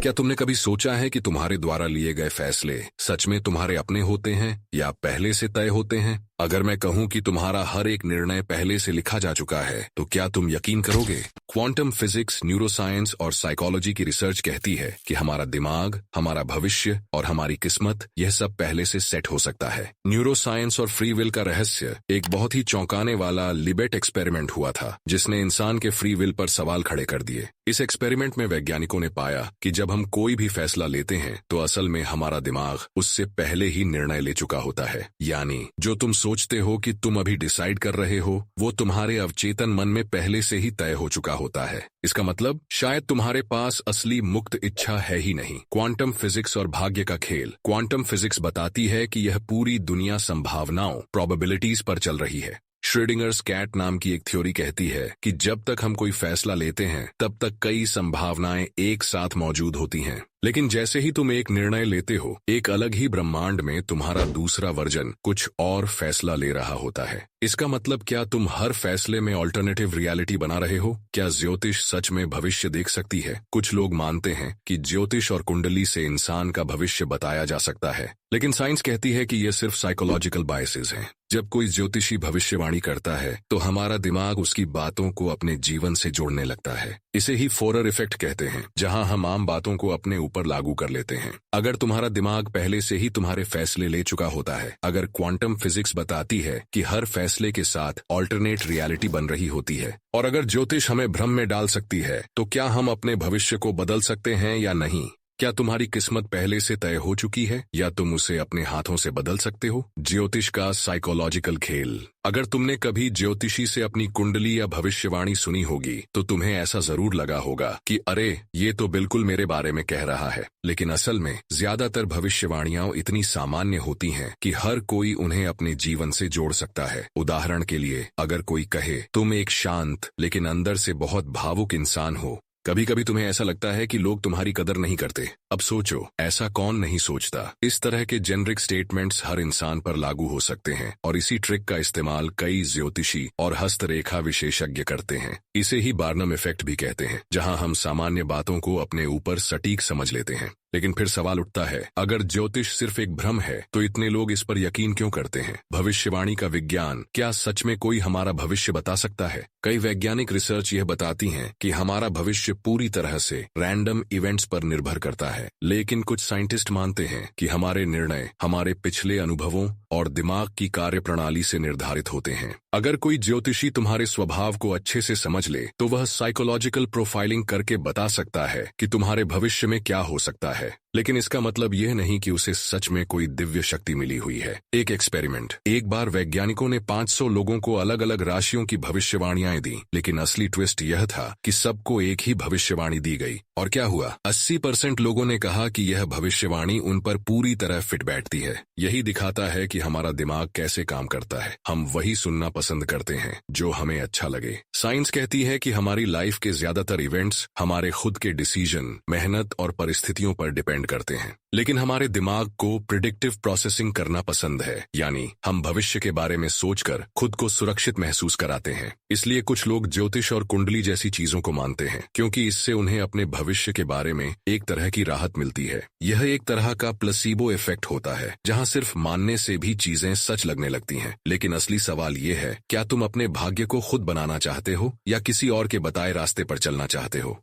क्या तुमने कभी सोचा है कि तुम्हारे द्वारा लिए गए फैसले सच में तुम्हारे अपने होते हैं या पहले से तय होते हैं? अगर मैं कहूं कि तुम्हारा हर एक निर्णय पहले से लिखा जा चुका है, तो क्या तुम यकीन करोगे? क्वांटम फिजिक्स, न्यूरोसाइंस और साइकोलॉजी की रिसर्च कहती है कि हमारा दिमाग, हमारा भविष्य और हमारी किस्मत, यह सब पहले से सेट हो सकता है। न्यूरोसाइंस और फ्री विल का रहस्य एक बहुत ही चौंकाने वाला लिबेट एक्सपेरिमेंट हुआ था, जिसने इंसान के फ्री विल पर सवाल खड़े कर दिए। इस एक्सपेरिमेंट में वैज्ञानिकों ने पाया कि जब हम कोई भी फैसला लेते हैं, तो असल में हमारा दिमाग उससे पहले ही निर्णय ले चुका होता है। यानी जो तुम सोचते हो कि तुम अभी डिसाइड कर रहे हो, वो तुम्हारे अवचेतन मन में पहले से ही तय हो चुका होता है। इसका मतलब शायद तुम्हारे पास असली मुक्त इच्छा है ही नहीं। क्वांटम फिजिक्स और भाग्य का खेल। क्वांटम फिजिक्स बताती है कि यह पूरी दुनिया संभावनाओं, प्रोबेबिलिटीज पर चल रही है। श्रोडिंगर्स कैट नाम की एक थ्योरी कहती है कि जब तक हम कोई फैसला लेते हैं, तब तक कई संभावनाएं एक साथ मौजूद होती हैं। लेकिन जैसे ही तुम एक निर्णय लेते हो, एक अलग ही ब्रह्मांड में तुम्हारा दूसरा वर्जन कुछ और फैसला ले रहा होता है। इसका मतलब क्या तुम हर फैसले में ऑल्टरनेटिव रियलिटी बना रहे हो? क्या ज्योतिष सच में भविष्य देख सकती है? कुछ लोग मानते हैं कि ज्योतिष और कुंडली से इंसान का भविष्य बताया जा सकता है, लेकिन साइंस कहती है कि ये सिर्फ साइकोलॉजिकल बायसेस हैं। जब कोई ज्योतिषी भविष्यवाणी करता है, तो हमारा दिमाग उसकी बातों को अपने जीवन से जोड़ने लगता है। इसे ही फोरर इफेक्ट कहते हैं, जहां हम आम बातों को अपने ऊपर लागू कर लेते हैं। अगर तुम्हारा दिमाग पहले से ही तुम्हारे फैसले ले चुका होता है, अगर क्वांटम फिजिक्स बताती है कि हर फैसले के साथ ऑल्टरनेट रियलिटी बन रही होती है, और अगर ज्योतिष हमें भ्रम में डाल सकती है, तो क्या हम अपने भविष्य को बदल सकते हैं या नहीं? क्या तुम्हारी किस्मत पहले से तय हो चुकी है, या तुम उसे अपने हाथों से बदल सकते हो? ज्योतिष का साइकोलॉजिकल खेल। अगर तुमने कभी ज्योतिषी से अपनी कुंडली या भविष्यवाणी सुनी होगी, तो तुम्हें ऐसा जरूर लगा होगा कि अरे, ये तो बिल्कुल मेरे बारे में कह रहा है। लेकिन असल में ज्यादातर भविष्यवाणियां इतनी सामान्य होती हैं कि हर कोई उन्हें अपने जीवन से जोड़ सकता है। उदाहरण के लिए, अगर कोई कहे तुम एक शांत लेकिन अंदर से बहुत भावुक इंसान हो, कभी कभी तुम्हें ऐसा लगता है कि लोग तुम्हारी कदर नहीं करते। अब सोचो, ऐसा कौन नहीं सोचता? इस तरह के जेनरिक स्टेटमेंट्स हर इंसान पर लागू हो सकते हैं, और इसी ट्रिक का इस्तेमाल कई ज्योतिषी और हस्तरेखा विशेषज्ञ करते हैं। इसे ही बार्नम इफेक्ट भी कहते हैं, जहां हम सामान्य बातों को अपने ऊपर सटीक समझ लेते हैं। लेकिन फिर सवाल उठता है, अगर ज्योतिष सिर्फ एक भ्रम है, तो इतने लोग इस पर यकीन क्यों करते हैं? भविष्यवाणी का विज्ञान, क्या सच में कोई हमारा भविष्य बता सकता है? कई वैज्ञानिक रिसर्च यह बताती हैं कि हमारा भविष्य पूरी तरह से रैंडम इवेंट्स पर निर्भर करता है। लेकिन कुछ साइंटिस्ट मानते हैं कि हमारे निर्णय हमारे पिछले अनुभवों और दिमाग की कार्यप्रणाली से निर्धारित होते हैं। अगर कोई ज्योतिषी तुम्हारे स्वभाव को अच्छे से समझ ले, तो वह साइकोलॉजिकल प्रोफाइलिंग करके बता सकता है कि तुम्हारे भविष्य में क्या हो सकता है। लेकिन इसका मतलब यह नहीं कि उसे सच में कोई दिव्य शक्ति मिली हुई है। एक एक्सपेरिमेंट। एक बार वैज्ञानिकों ने 500 लोगों को अलग अलग राशियों की भविष्यवाणियां दी, लेकिन असली ट्विस्ट यह था कि सबको एक ही भविष्यवाणी दी गई। और क्या हुआ? 80% लोगों ने कहा कि यह भविष्यवाणी उन पर पूरी तरह फिट बैठती है। यही दिखाता है कि हमारा दिमाग कैसे काम करता है। हम वही सुनना पसंद करते हैं जो हमें अच्छा लगे। साइंस कहती है कि हमारी लाइफ के ज्यादातर इवेंट्स हमारे खुद के डिसीजन, मेहनत और परिस्थितियों पर डिपेंड करते हैं। लेकिन हमारे दिमाग को प्रिडिक्टिव प्रोसेसिंग करना पसंद है, यानी हम भविष्य के बारे में सोचकर खुद को सुरक्षित महसूस कराते हैं। इसलिए कुछ लोग ज्योतिष और कुंडली जैसी चीजों को मानते हैं, क्योंकि इससे उन्हें अपने भविष्य के बारे में एक तरह की राहत मिलती है। यह एक तरह का प्लेसिबो इफेक्ट होता है, जहां सिर्फ मानने से भी चीजें सच लगने लगती हैं। लेकिन असली सवाल यह है, क्या तुम अपने भाग्य को खुद बनाना चाहते हो, या किसी और के बताए रास्ते पर चलना चाहते हो?